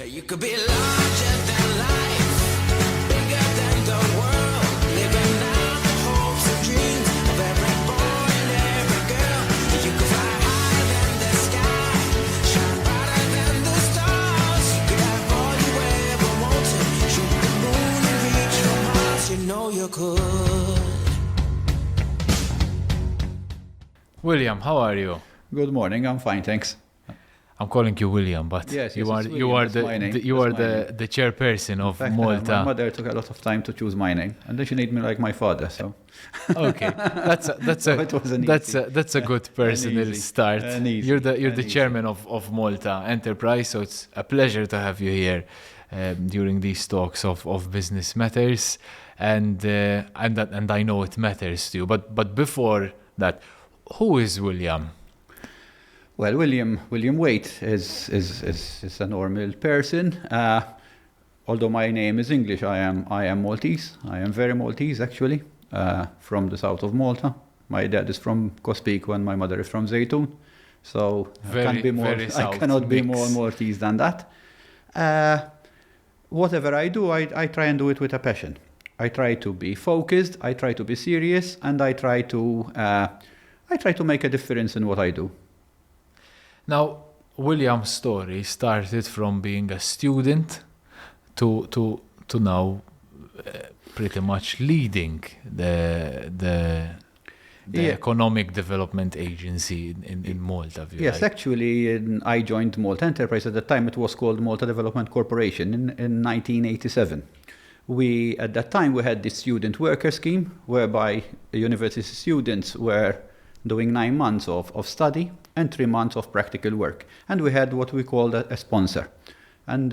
You could be larger than life, bigger than the world, living out the hopes and dreams of every boy and every girl. You could fly higher than the sky, shine brighter than the stars. You could have all you ever wanted, shoot the moon and reach for Mars. You know you could. William, how are you? Good morning, I'm fine, thanks. I'm calling you William, but Yes, you it's are William, that's my name, the chairperson of In fact, Malta. my mother took a lot of time to choose my name, and then she named me like my father, so... Okay, It wasn't that's a good personal easy. start. Easy. You're the Easy. chairman of Malta Enterprise, so it's a pleasure to have you here during these talks of business matters, and I know it matters to you. But before that, who is William? Well, William Waite is a normal person. Although my name is English, I am Maltese. I am very Maltese, actually, from the south of Malta. My dad is from Cospico and my mother is from Zaytoun. So I cannot be more Maltese than that. Whatever I do, I try and do it with a passion. I try to be focused, I try to be serious, and I try to make a difference in what I do. Now, William's story started from being a student to now pretty much leading the economic development agency in Malta. Yes, actually, I joined Malta Enterprise. At the time, it was called Malta Development Corporation in 1987. At that time, we had this student worker scheme whereby university students were doing 9 months of study and 3 months of practical work. And we had what we called a sponsor. And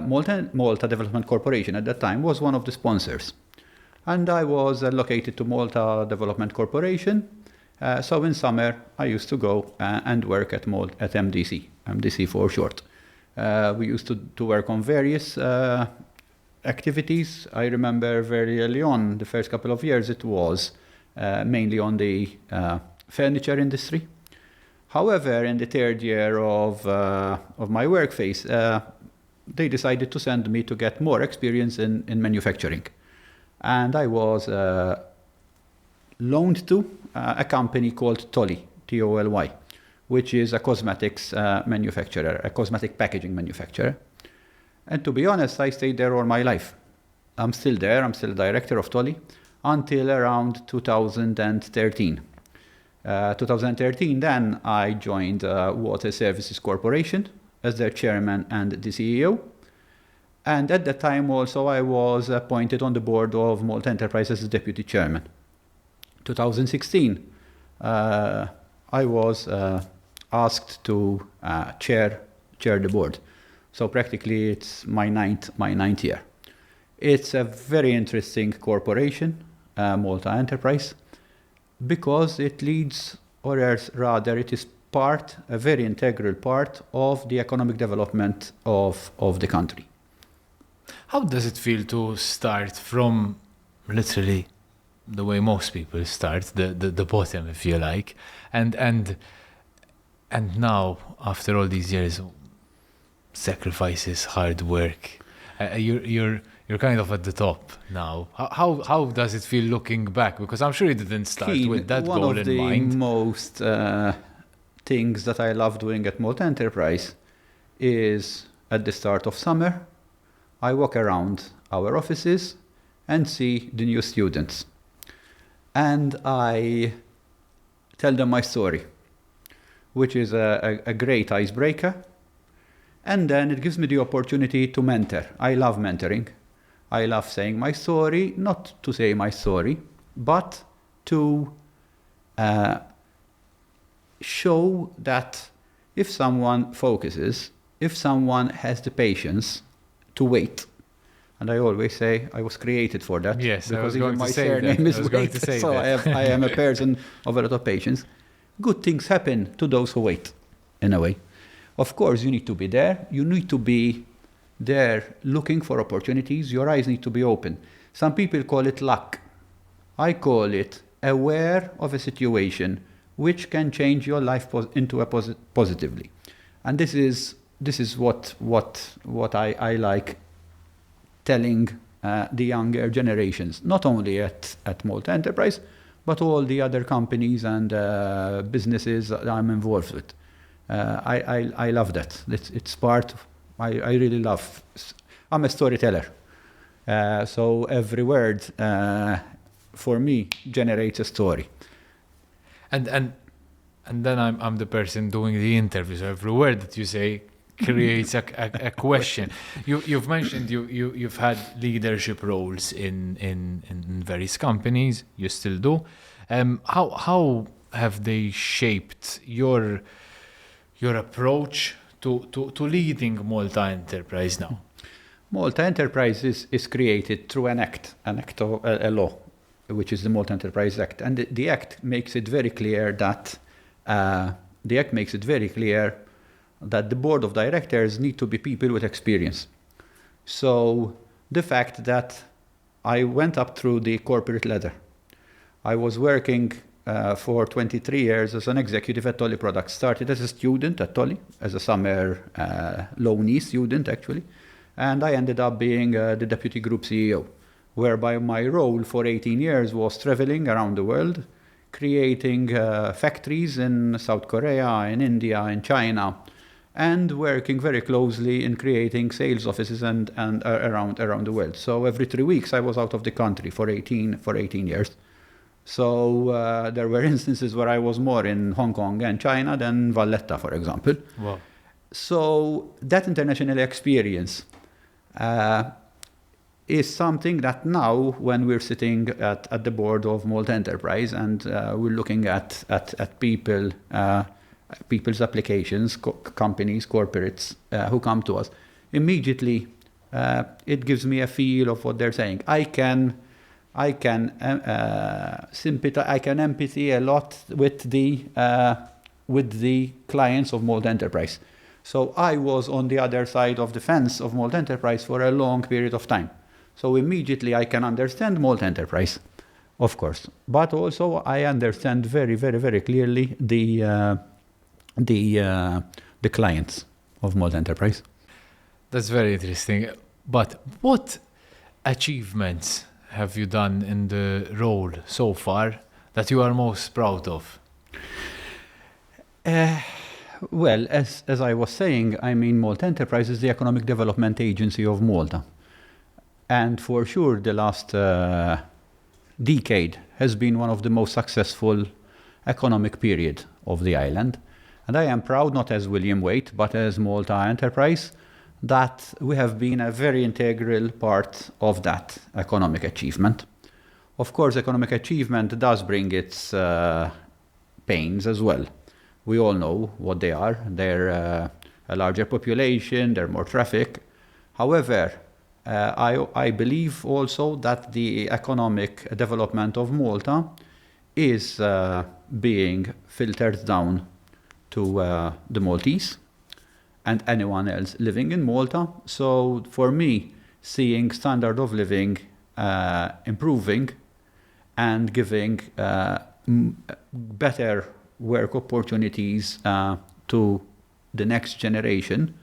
Malta Development Corporation at that time was one of the sponsors. And I was allocated to Malta Development Corporation. So in summer, I used to go and work at MDC for short. We used to work on various activities. I remember very early on, the first couple of years, it was mainly on the furniture industry. However, in the third year of my work phase, they decided to send me to get more experience in manufacturing. And I was loaned to a company called Tolly, T-O-L-Y, which is a cosmetics manufacturer, a cosmetic packaging manufacturer. And to be honest, I stayed there all my life. I'm still there, I'm still director of Tolly, until around 2013. 2013, then I joined Water Services Corporation as their chairman and the CEO. And at that time also I was appointed on the board of Malta Enterprise as the deputy chairman. 2016, I was asked to chair the board. So practically it's my ninth year. It's a very interesting corporation, Malta Enterprise, because it leads, or rather it is a very integral part of the economic development of the country. How does it feel to start from literally the way most people start, the bottom, if you like, and now, after all these years, sacrifices, hard work, you're kind of at the top now. How does it feel looking back? Because I'm sure you didn't start with that goal in mind. One of the most things that I love doing at Malta Enterprise is at the start of summer, I walk around our offices and see the new students. And I tell them my story, which is a great icebreaker. And then it gives me the opportunity to mentor. I love mentoring. I love saying my story, not to say my story, but to show that if someone focuses, if someone has the patience to wait, and I always say I was created for that. Yes, because even my surname is Wait, so I am a person of a lot of patience. Good things happen to those who wait, in a way. Of course, you need to be there. You need to be there looking for opportunities. Your eyes need to be open. Some people call it luck. I call it aware of a situation which can change your life into a positively. And this is this is what I like telling the younger generations, not only at Malta Enterprise, but all the other companies and businesses that I'm involved with. I love that. It's part. I really love. I'm a storyteller, so every word for me generates a story. And then I'm the person doing the interview. So every word that you say creates a question. You've mentioned you've had leadership roles in various companies. You still do. How have they shaped your approach to leading Malta Enterprise now? Malta Enterprise is created through an act of a law, which is the Malta Enterprise Act, and the act makes it very clear that the board of directors need to be people with experience. So the fact that I went up through the corporate ladder, I was working for 23 years as an executive at Tolly Products. Started as a student at Tolly, as a summer loanee student actually, and I ended up being the deputy group CEO, whereby my role for 18 years was traveling around the world, creating factories in South Korea, in India, in China, and working very closely in creating sales offices and around the world. So every 3 weeks I was out of the country for 18 years. So there were instances where I was more in Hong Kong and China than Valletta, for example. Wow. So that international experience is something that now, when we're sitting at the board of Malta Enterprise and we're looking at people, people's applications, companies, corporates who come to us, immediately it gives me a feel of what they're saying. I can sympathize, I can empathy a lot with the clients of Malta Enterprise. So I was on the other side of the fence of Malta Enterprise for a long period of time. So immediately I can understand Malta Enterprise, of course, but also I understand very, very, very clearly the clients of Malta Enterprise. That's very interesting. But what achievements have you done in the role so far that you are most proud of? Well, as I was saying, I mean, Malta Enterprise is the economic development agency of Malta. And for sure, the last decade has been one of the most successful economic period of the island. And I am proud, not as William Waite, but as Malta Enterprise, that we have been a very integral part of that economic achievement. Of course, economic achievement does bring its pains as well. We all know what they are. They're a larger population, they're more traffic. However, I believe also that the economic development of Malta is being filtered down to the Maltese and anyone else living in Malta. So for me, seeing standard of living improving and giving better work opportunities to the next generation,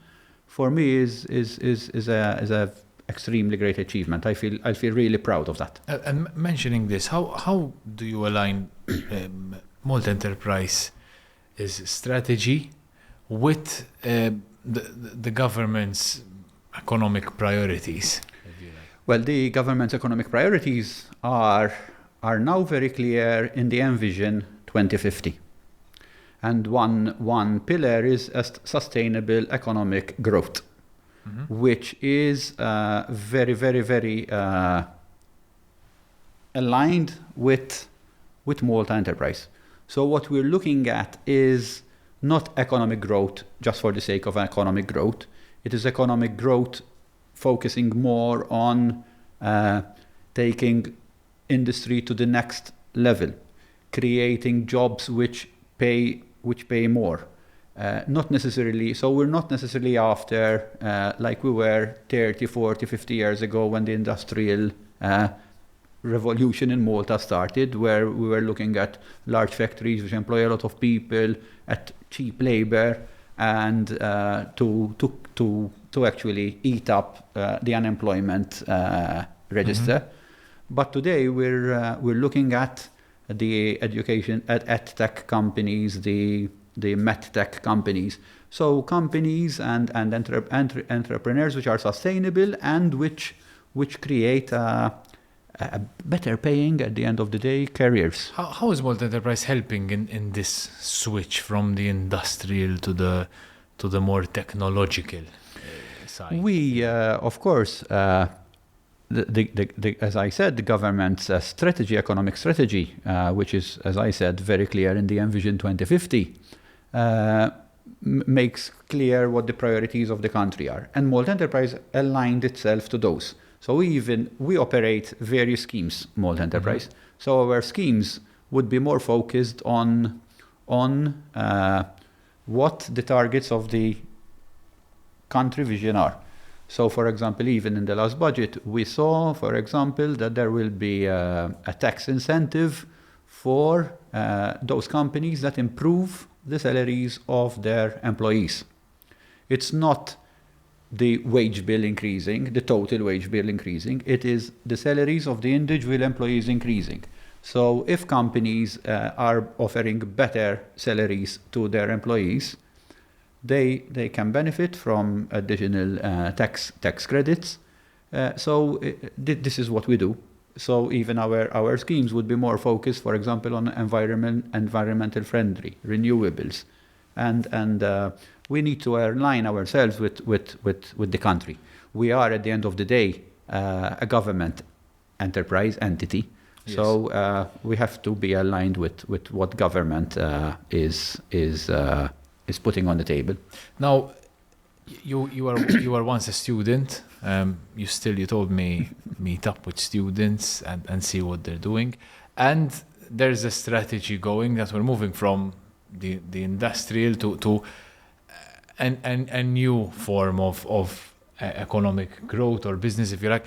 for me is a extremely great achievement. I feel really proud of that. And mentioning this, how do you align Malta Enterprise's strategy with the government's economic priorities? Well, the government's economic priorities are now very clear in the Envision 2050. And one pillar is sustainable economic growth, which is very, very, very aligned with Malta Enterprise. So what we're looking at is not economic growth just for the sake of economic growth. It is economic growth focusing more on taking industry to the next level, creating jobs which pay more. Not necessarily, so we're not necessarily after, like we were 30, 40, 50 years ago when the industrial revolution in Malta started, where we were looking at large factories which employ a lot of people at cheap labor, and to actually eat up the unemployment register. But today we're looking at the education at tech companies, the met tech companies. So companies and entrepreneurs which are sustainable and which create a better paying at the end of the day careers. How is Malta Enterprise helping in this switch from the industrial to the more technological side? We, of course, as I said, the government's strategy, economic strategy, which is, as I said, very clear in the Envision 2050, makes clear what the priorities of the country are. And Malta Enterprise aligned itself to those. So we operate various schemes, Malta Enterprise. So our schemes would be more focused on what the targets of the country vision are. So, for example, even in the last budget, we saw, for example, that there will be a tax incentive for those companies that improve the salaries of their employees. It's not the wage bill increasing, the total wage bill increasing. It is the salaries of the individual employees increasing. So if companies are offering better salaries to their employees, they can benefit from additional tax credits. This is what we do. So even our schemes would be more focused, for example, on environmental friendly, renewables, and we need to align ourselves with the country. We are, at the end of the day, a government enterprise entity. Yes. So we have to be aligned with what government is putting on the table. Now, you were once a student. You told me meet up with students and see what they're doing. And there's a strategy going that we're moving from the industrial to a new form of economic growth or business, if you like.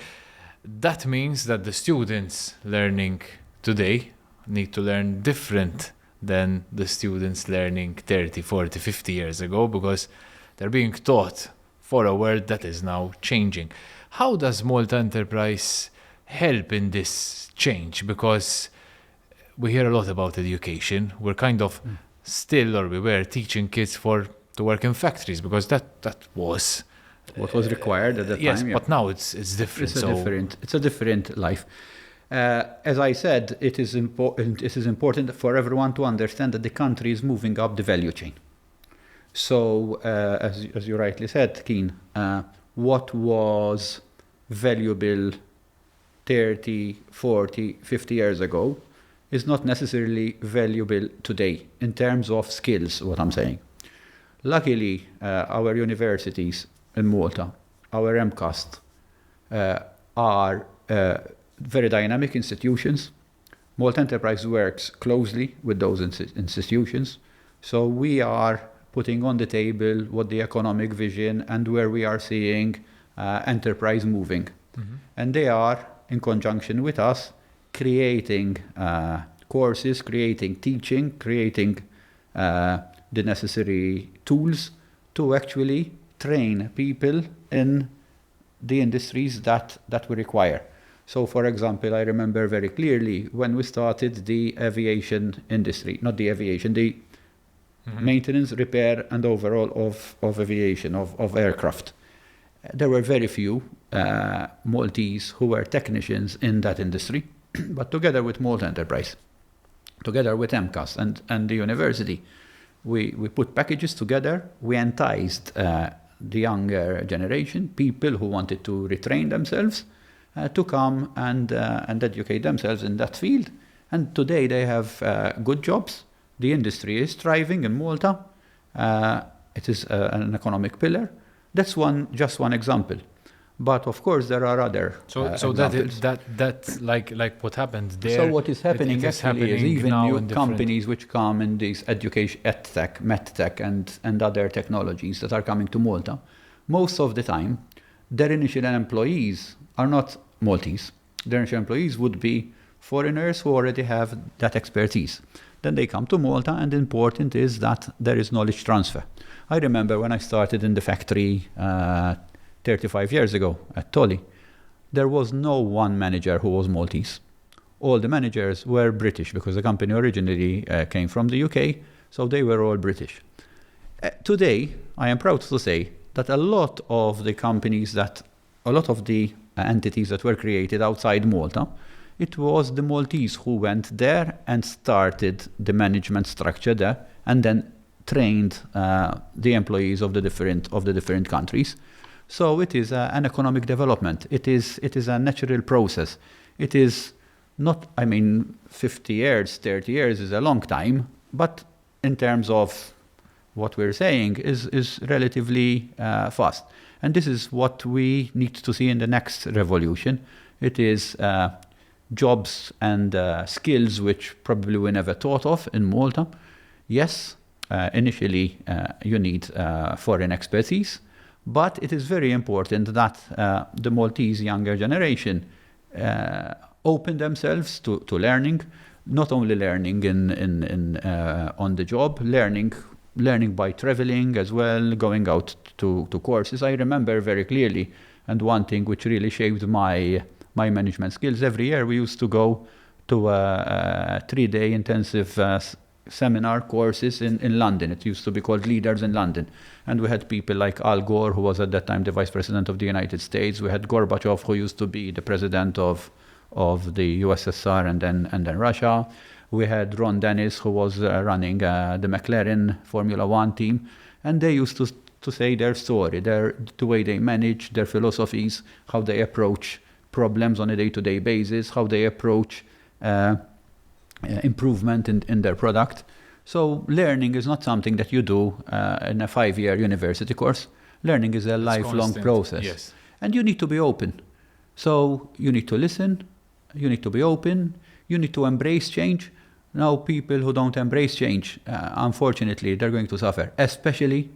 That means that the students learning today need to learn different than the students learning 30, 40, 50 years ago, because they're being taught for a world that is now changing. How does Malta Enterprise help in this change? Because we hear a lot about education. We're kind of we were teaching kids to work in factories, because that was what was required at the time. Yes, but now it's different. It's a different life. As I said, it is important for everyone to understand that the country is moving up the value chain. So, as you rightly said, Keen, what was valuable 30, 40, 50 years ago is not necessarily valuable today in terms of skills, what I'm saying. Luckily, our universities in Malta, our MCAST, are very dynamic institutions. Malta Enterprise works closely with those institutions. So we are putting on the table what the economic vision and where we are seeing enterprise moving. And they are, in conjunction with us, creating courses, creating teaching, creating the necessary tools to actually train people in the industries that we require. So, for example, I remember very clearly when we started the aviation industry, not the aviation, the maintenance, repair, and overhaul of aviation, of aircraft. There were very few Maltese who were technicians in that industry, but together with Malta Enterprise, together with MCAS and the university, we put packages together. We enticed the younger generation, people who wanted to retrain themselves, to come and educate themselves in that field. And today they have good jobs. The industry is thriving in Malta. It is an economic pillar. That's just one example. But of course there are other examples. that like what happened there. So what is happening actually is even new companies which come in these education, edtech, medtech, and other technologies that are coming to Malta. Most of the time, their initial employees are not Maltese. Their initial employees would be foreigners who already have that expertise. Then they come to Malta, and important is that there is knowledge transfer. I remember when I started in the factory 35 years ago at Tolly, there was no one manager who was Maltese. All the managers were British because the company originally came from the UK, so they were all British. Today, I am proud to say that a lot of the entities that were created outside Malta, it was the Maltese who went there and started the management structure there, and then trained the employees of the different countries. So it is an economic development. It is a natural process. It is not, 50 years, 30 years is a long time, but in terms of what we're saying is relatively fast. And this is what we need to see in the next revolution. It is jobs and skills which probably we never thought of in Malta. Yes, initially you need foreign expertise, but it is very important that the Maltese younger generation open themselves to learning, not only learning on the job, learning by traveling as well, going out to courses. I remember very clearly, and one thing which really shaped my management skills, every year we used to go to a 3-day intensive seminar courses in London. It used to be called Leaders in London. And we had people like Al Gore, who was at that time the Vice President of the United States. We had Gorbachev, who used to be the President of the USSR and then Russia. We had Ron Dennis, who was running the McLaren Formula One team. And they used to say their story, the way they manage, their philosophies, how they approach problems on a day-to-day basis, how they approach improvement in their product. So learning is not something that you do in a 5-year university course. Learning is a lifelong process. Yes. And you need to be open. So you need to listen, you need to be open, you need to embrace change. Now people who don't embrace change, unfortunately, they're going to suffer. Especially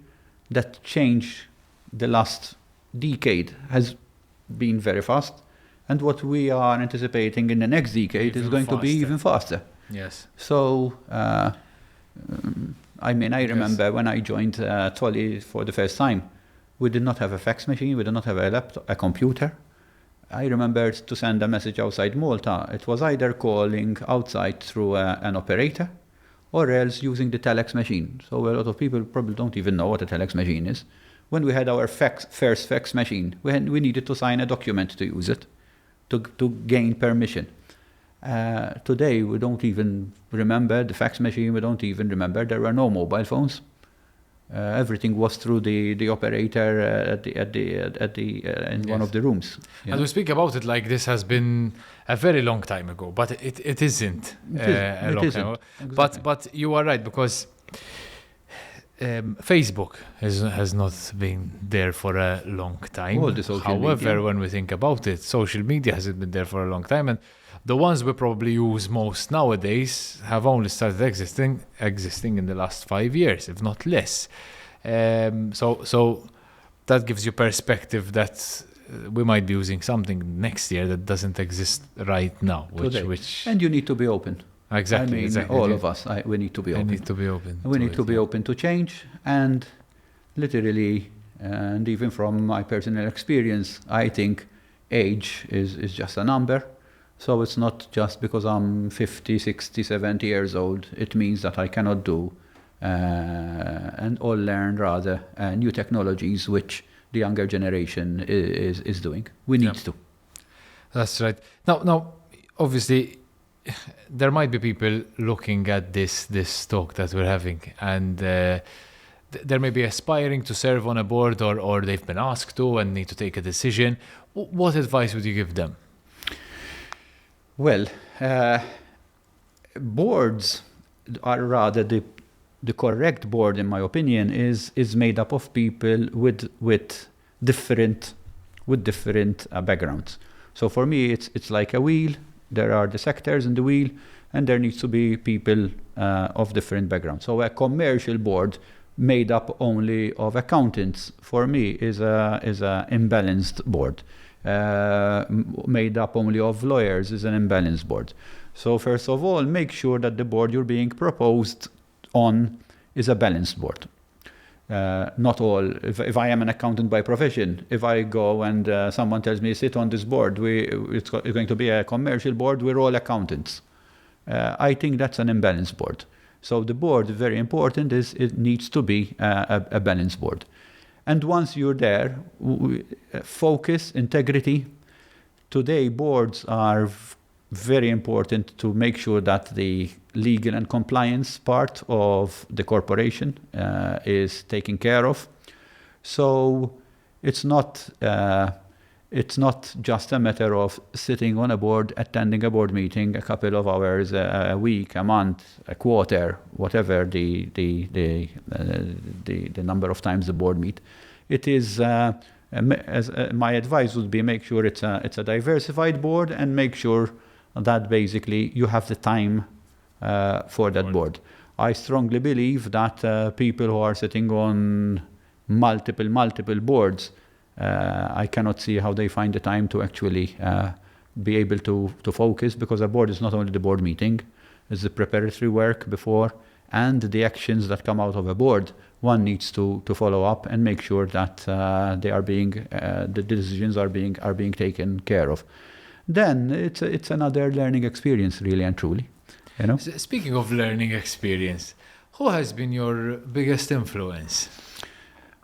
that change the last decade has been very fast. And what we are anticipating in the next decade is going to be even faster. Yes. So, I remember when I joined Tolly for the first time, we did not have a fax machine, we did not have a laptop, a computer. I remember to send a message outside Malta. It was either calling outside through an operator or else using the telex machine. So a lot of people probably don't even know what a telex machine is. When we had our first fax machine, we needed to sign a document to use it, to gain permission. Today, we don't even remember the fax machine. We don't even remember there were no mobile phones. Everything was through the operator in one of the rooms. And we speak about it like this has been a very long time ago, but it isn't a long time ago. Exactly. But you are right, because Facebook has not been there for a long time. However, when we think about it, social media hasn't been there for a long time, and the ones we probably use most nowadays have only started existing in the last 5 years, if not less. So that gives you perspective that we might be using something next year that doesn't exist right now. And you need to be open. Exactly. All of us, we need to be open. We need to be open. We need to be open to change, and literally, and even from my personal experience, I think age is just a number. So it's not just because I'm 50, 60, 70 years old. It means that I cannot do or learn rather new technologies which the younger generation is doing. We need to. That's right. Now, obviously, there might be people looking at this talk that we're having, and there may be aspiring to serve on a board, or they've been asked to and need to take a decision. What advice would you give them? Well, boards are rather the correct board, in my opinion, is made up of people with different backgrounds. So for me, it's like a wheel. There are the sectors in the wheel, and there needs to be people of different backgrounds. So a commercial board made up only of accountants, for me, is a imbalanced board. Made up only of lawyers is an imbalanced board. So first of all, make sure that the board you're being proposed on is a balanced board. Not all. If I am an accountant by profession, if I go and someone tells me sit on this board, it's going to be a commercial board. We're all accountants. I think that's an imbalanced board. So the board, very important, is it needs to be a balanced board. And once you're there, focus, integrity. Today, boards are very important to make sure that the legal and compliance part of the corporation is taken care of. So it's not just a matter of sitting on a board, attending a board meeting a couple of hours a week, a month, a quarter, whatever the number of times the board meet. It is my advice would be make sure it's a diversified board and make sure that basically you have the time for that board. I strongly believe that people who are sitting on multiple boards, I cannot see how they find the time to actually be able to focus, because a board is not only the board meeting, it's the preparatory work before and the actions that come out of a board. One needs to follow up and make sure that they are the decisions are being taken care of. Then it's another learning experience, really and truly. You know? Speaking of learning experience, who has been your biggest influence?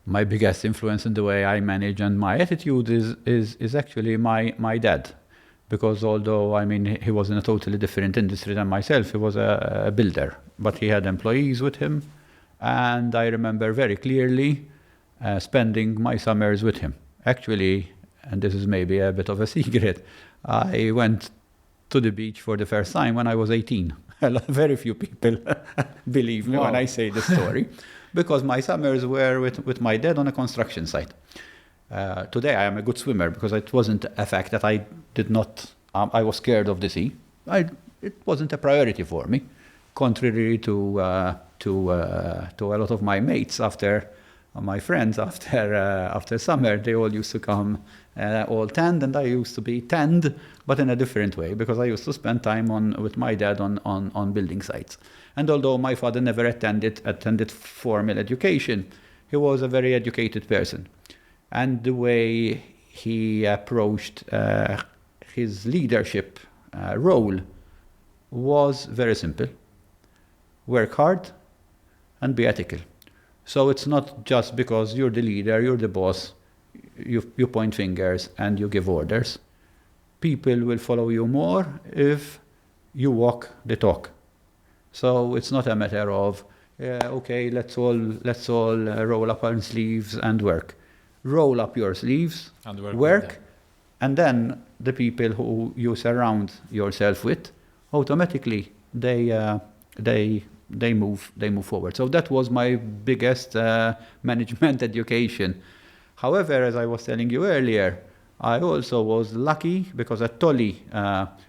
My biggest influence in the way I manage and my attitude is actually my dad. Because although, I mean, he was in a totally different industry than myself, he was a builder, but he had employees with him. And I remember very clearly spending my summers with him. Actually, and this is maybe a bit of a secret, I went to the beach for the first time when I was 18. Very few people believe me when I say the story, because my summers were with my dad on a construction site. Today I am a good swimmer because it wasn't a fact that I did not, I was scared of the sea. It wasn't a priority for me, contrary to a lot of my mates my friends after summer. They all used to come all tanned, and I used to be tanned, but in a different way, because I used to spend time with my dad on building sites. And although my father never attended formal education, he was a very educated person. And the way he approached his leadership role was very simple. Work hard and be ethical. So it's not just because you're the leader, you're the boss, you point fingers and you give orders. People will follow you more if you walk the talk. So it's not a matter of, okay, let's all roll up our sleeves and work. Roll up your sleeves, and work, and then the people who you surround yourself with, automatically they move forward. So that was my biggest management education. However, as I was telling you earlier, I also was lucky because at Tully,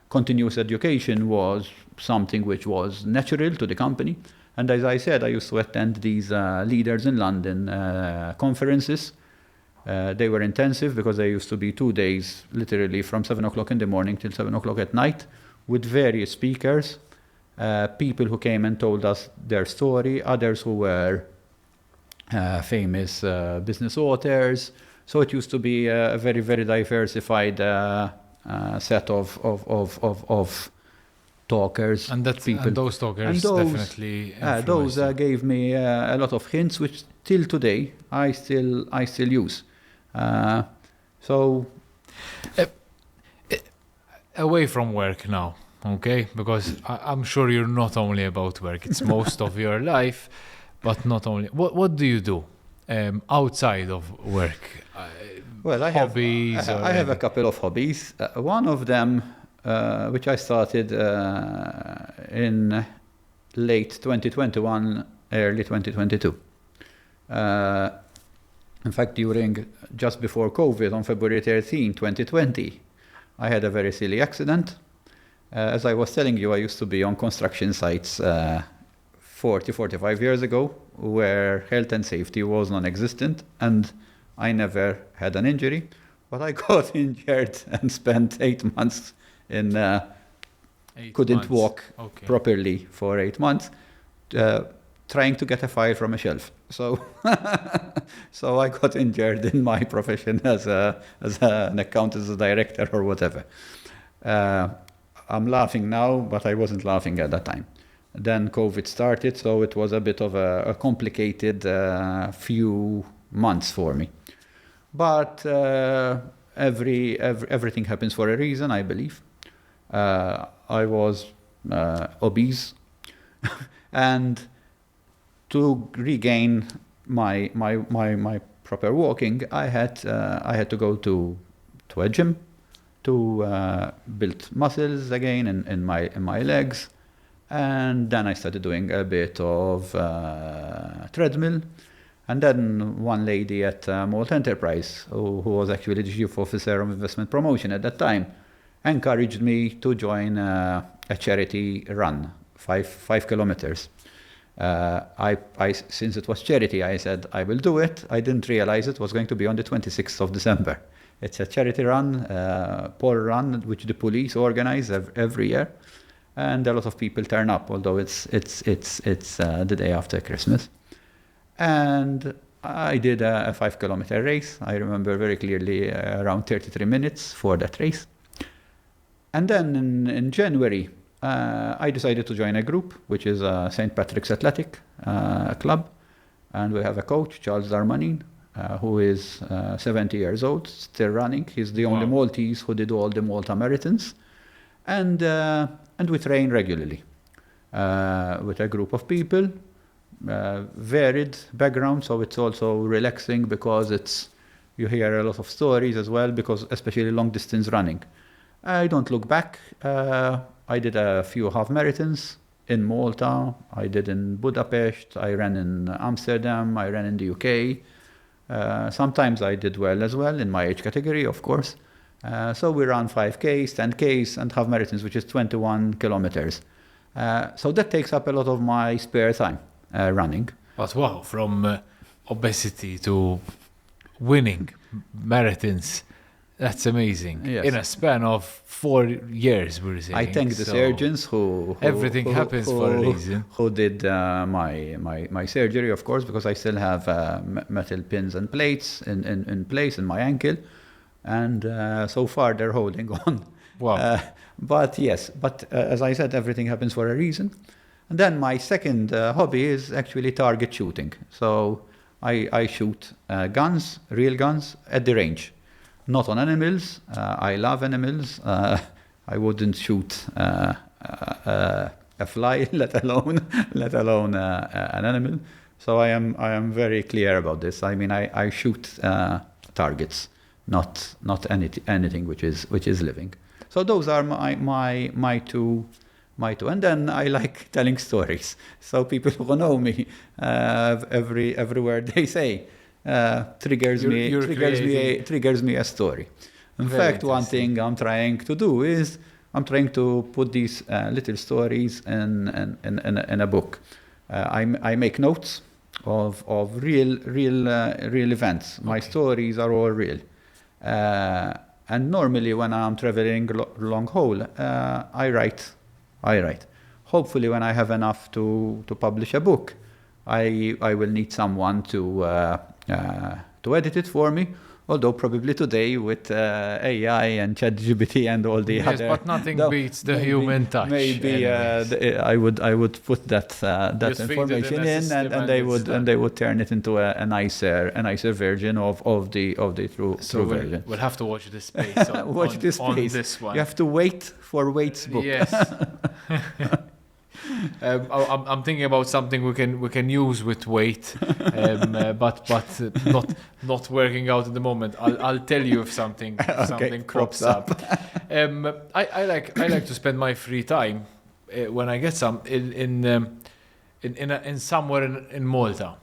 continuous education was something which was natural to the company. And as I said, I used to attend these Leaders in London conferences. They were intensive because they used to be 2 days, literally from 7 o'clock in the morning till 7 o'clock at night, with various speakers, people who came and told us their story, others who were famous business authors. So it used to be a very, very diversified set of talkers. And people. And those talkers definitely those gave me a lot of hints, which till today I still use. So away from work now, okay? Because I'm sure you're not only about work; it's most of your life. But not only. What do you do outside of work? Well, I hobbies. I have a couple of hobbies. One of them, which I started in late 2021, early 2022. In fact, just before COVID, on February 13, 2020, I had a very silly accident. As I was telling you, I used to be on construction sites 45 years ago, where health and safety was non-existent, and I never had an injury. But I got injured and spent 8 months in, 8 couldn't months. walk Okay. properly for 8 months, trying to get a file from a shelf. So, so I got injured in my profession as an accountancy director or whatever. I'm laughing now, but I wasn't laughing at that time. Then COVID started, so it was a bit of a complicated few months for me. But everything happens for a reason, I believe. I was obese, and to regain my proper walking, I had to go to a gym to build muscles again in my legs, and then I started doing a bit of treadmill. And then one lady at Malta Enterprise, who was actually the chief officer of investment promotion at that time, encouraged me to join a charity run, 5 kilometers. Since it was charity, I said, I will do it. I didn't realize it was going to be on the 26th of December. It's a charity run, pole run, which the police organize every year. And a lot of people turn up, although it's the day after Christmas. And I did a 5 kilometer race. I remember very clearly around 33 minutes for that race. And then in January, I decided to join a group, which is St. Patrick's Athletic Club. And we have a coach, Charles Darmanin, who is 70 years old, still running. He's the only Maltese who did all the Malta Marathons. And we train regularly with a group of people. Varied background, so it's also relaxing because you hear a lot of stories as well, because especially long distance running. I don't look back. I did a few half marathons in Malta. I did in Budapest. I ran in Amsterdam. I ran in the UK. Sometimes I did well as well in my age category, of course. So we ran 5Ks, 10Ks, and half marathons, which is 21 kilometers. So that takes up a lot of my spare time. Running. But wow, from obesity to winning marathons, that's amazing. Yes. In a span of 4 years, we're saying. I thank the So surgeons who everything happens for a reason. Who did my surgery, of course, because I still have metal pins and plates in place in my ankle, and so far they're holding on. Wow. But yes, as I said, everything happens for a reason. And then my second hobby is actually target shooting. So I shoot guns, real guns, at the range. Not on animals. I love animals. I wouldn't shoot a fly, let alone an animal. So I am very clear about this. I mean, I shoot targets, not anything which is living. So those are my two. And then I like telling stories. So people who know me, every word they say triggers me a story. In fact, one thing I'm trying to do is I'm trying to put these little stories in a book. I make notes of real events. My stories are all real. And normally when I'm traveling long haul, I write. Hopefully, when I have enough to publish a book, I will need someone to edit it for me. Although probably today with AI and ChatGPT and all the other, but nothing beats the human touch. Maybe I would put that Just feed it in information a in, system and they would turn it into a nicer version of the true version. We'll have to watch this space. Watch this space. On this one. You have to wait for Waite's book. Yes. I'm thinking about something we can use with weight, but not working out at the moment. I'll tell you if something crops up. I like to spend my free time when I get some in somewhere in Malta.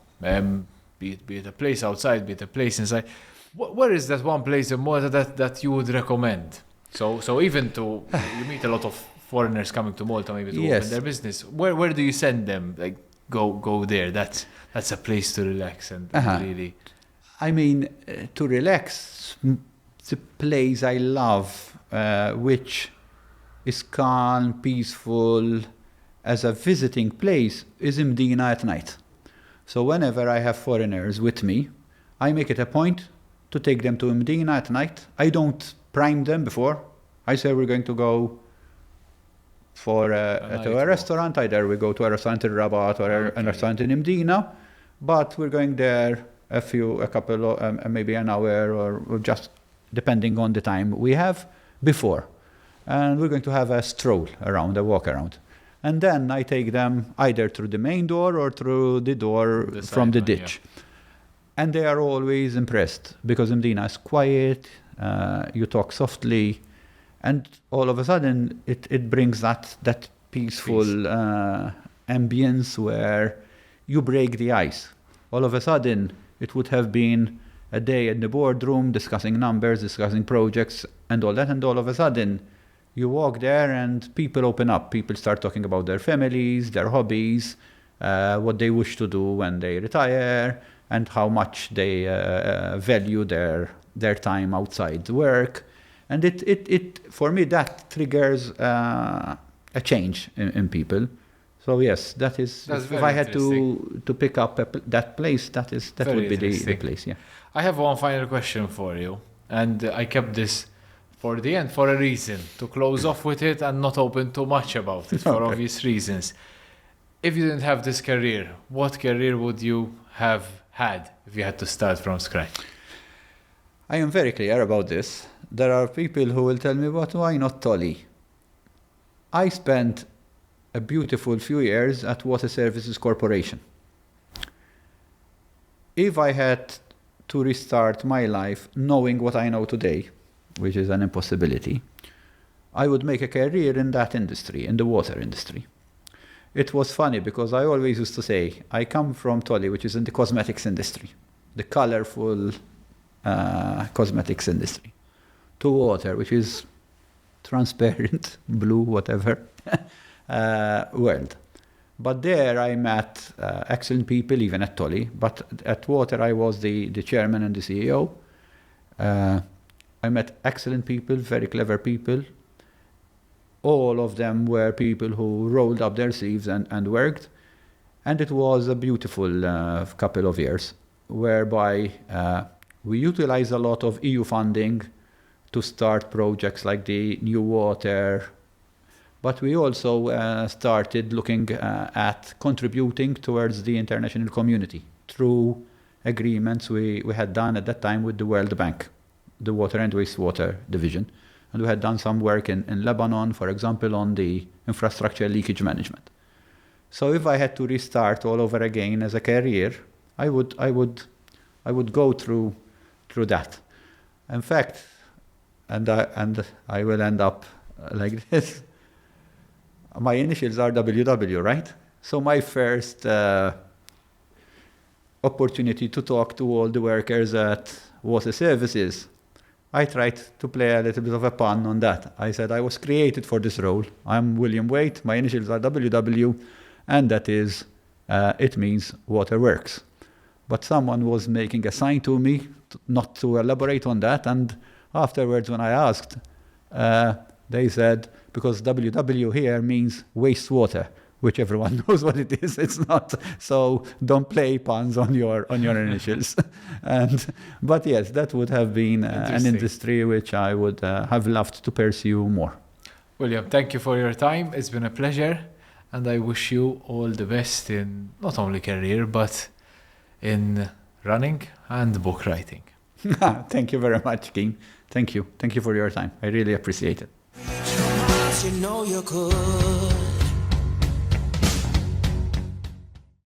Be it a place outside, be it a place inside. Where is that one place in Malta that you would recommend? So even to you meet a lot of foreigners coming to Malta maybe to open their business. Where do you send them? Like go there. That's a place to relax and really. I mean, to relax, the place I love, which is calm, peaceful, as a visiting place, is Medina at night. So whenever I have foreigners with me, I make it a point to take them to Medina at night. I don't prime them before. I say we're going to go to a restaurant. Either we go to a restaurant in Rabat or a restaurant in Medina, but we're going there a couple of, maybe an hour or just depending on the time we have before. And we're going to have a stroll around, a walk around. And then I take them either through the main door or through the door from the ditch. Yeah. And they are always impressed because Medina is quiet, you talk softly, and all of a sudden it brings that peaceful ambience where you break the ice. All of a sudden it would have been a day in the boardroom discussing numbers, discussing projects and all that, and all of a sudden you walk there and people open up. People start talking about their families, their hobbies, what they wish to do when they retire, and how much they value their time outside work. And it for me, that triggers a change in people. So yes, that is, if I had to pick up that place, that would be the place, yeah. I have one final question for you, and I kept this for the end for a reason, to close off with it and not open too much about it for obvious reasons. If you didn't have this career, what career would you have had if you had to start from scratch? I am very clear about this. There are people who will tell me, but why not Tolly? I spent a beautiful few years at Water Services Corporation. If I had to restart my life knowing what I know today, which is an impossibility, I would make a career in that industry, in the water industry. It was funny because I always used to say, I come from Tolly, which is in the cosmetics industry, the colorful cosmetics industry, to water, which is transparent, blue, whatever, world. But there I met excellent people, even at Tolly. But at water, I was the chairman and the CEO. I met excellent people, very clever people. All of them were people who rolled up their sleeves and worked. And it was a beautiful couple of years, whereby we utilized a lot of EU funding to start projects like the New Water. But we also started looking at contributing towards the international community through agreements we had done at that time with the World Bank, the Water and Wastewater Division. And we had done some work in Lebanon, for example, on the infrastructure leakage management. So if I had to restart all over again as a career, I would go through that. In fact, and I will end up like this. My initials are WW, right? So my first opportunity to talk to all the workers at Water Services, I tried to play a little bit of a pun on that. I said, I was created for this role. I'm William Waite, my initials are WW, and that is, it means water works. But someone was making a sign to me not to elaborate on that, and afterwards when I asked, they said, because WW here means wastewater, which everyone knows what it is. It's not. So don't play puns on your initials. But yes, that would have been an industry which I would have loved to pursue more. William, thank you for your time. It's been a pleasure. And I wish you all the best in not only career, but in running and book writing. Thank you very much, King. Thank you. Thank you for your time. I really appreciate it. You know you could.